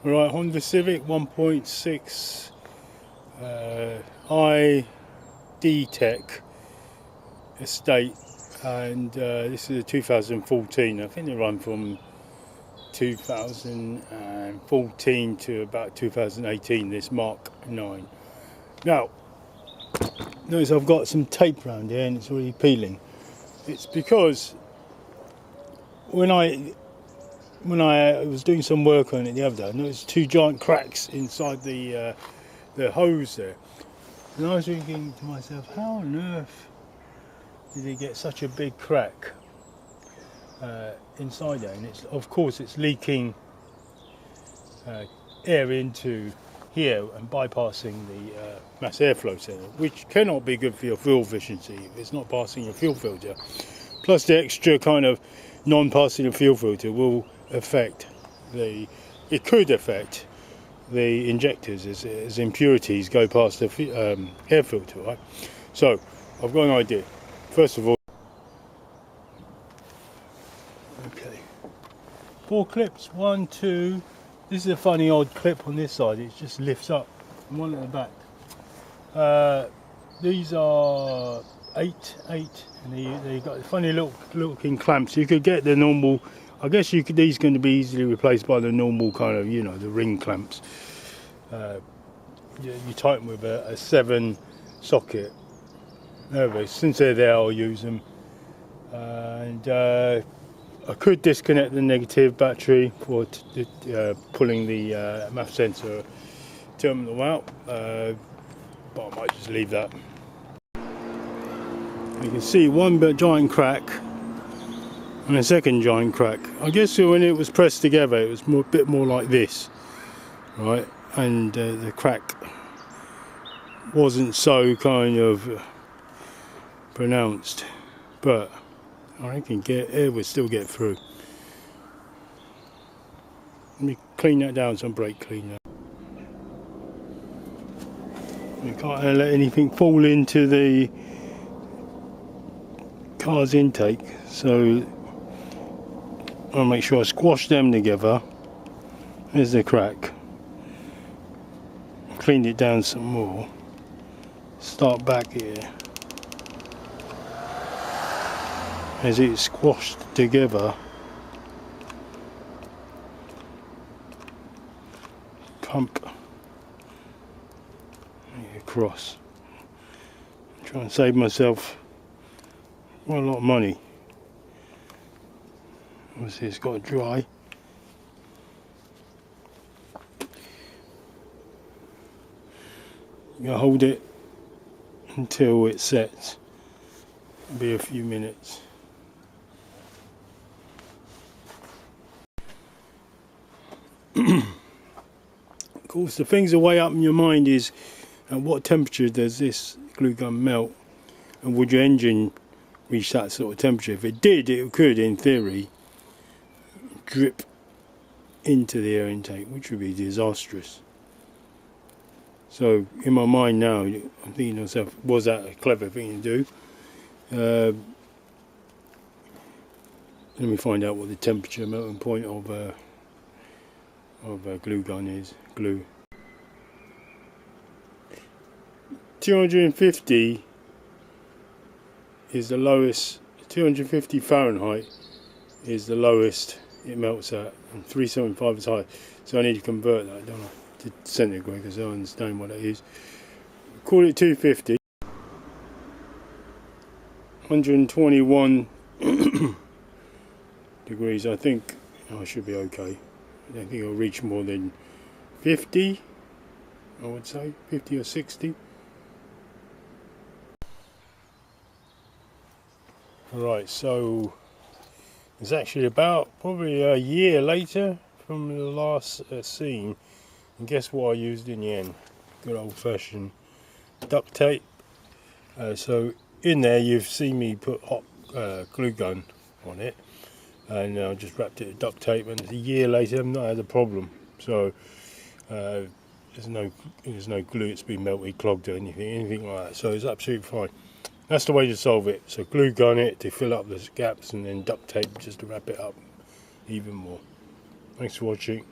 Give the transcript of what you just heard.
Right, Honda Civic 1.6 ID Tech estate, and this is a 2014. I think they run from 2014 to about 2018, this Mark 9. Now, notice I've got some tape around here and it's already peeling. It's because when I was doing some work on it the other day, I noticed two giant cracks inside the hose there. And I was thinking to myself, how on earth did it get such a big crack inside there? And of course it's leaking air into here and bypassing the mass airflow center, which cannot be good for your fuel efficiency if it's not passing your fuel filter. Plus the extra kind of non-passing the fuel filter will affect it could affect the injectors as impurities go past the air filter, right? So I've got an idea. First of all, okay, 4 clips, 1, 2. This is a funny odd clip on this side. It just lifts up, and one at the back. These are 8, and they got funny looking clamps. You could get the normal. I guess these can be easily replaced by the normal kind of, the ring clamps. You tighten with a 7 socket. Anyway, since they're there, I'll use them. And I could disconnect the negative battery for pulling the MAF sensor terminal out, but I might just leave that. You can see one giant crack and a second giant crack. I guess when it was pressed together it was a bit more like this, right? And the crack wasn't so kind of pronounced, but I reckon air would still get through. Let me clean that down, some brake cleaner. You can't let anything fall into the car's intake, so I'll make sure I squash them together. There's the crack. Cleaned it down some more. Start back here. As it's squashed together, pump across. Try and save myself quite a lot of money. Obviously it's got to dry. You hold it until it sets. It'll be a few minutes. Of course, the things that weigh up in your mind is at what temperature does this glue gun melt, and would your engine reach that sort of temperature? If it did, it could, in theory, drip into the air intake, which would be disastrous. So in my mind now, I'm thinking to myself, was that a clever thing to do? Let me find out what the temperature melting point of a glue gun is. Glue. 250 is the lowest. 250 Fahrenheit is the lowest it melts at, and 375 is high. So I need to convert that, don't I, to centigrade, because I don't understand what it is. Call it 250. 121 degrees. I think I should be okay. I don't think I'll reach more than 50, I would say, 50 or 60. Right, so it's actually about probably a year later from the last scene, and guess what I used in the end? Good old-fashioned duct tape. So in there you've seen me put hot glue gun on it, and I just wrapped it with duct tape, and a year later I've not had a problem. So there's no glue that's been melted, clogged or anything like that, so it's absolutely fine. That's the way to solve it. So glue gun it to fill up the gaps, and then duct tape just to wrap it up even more. Thanks for watching.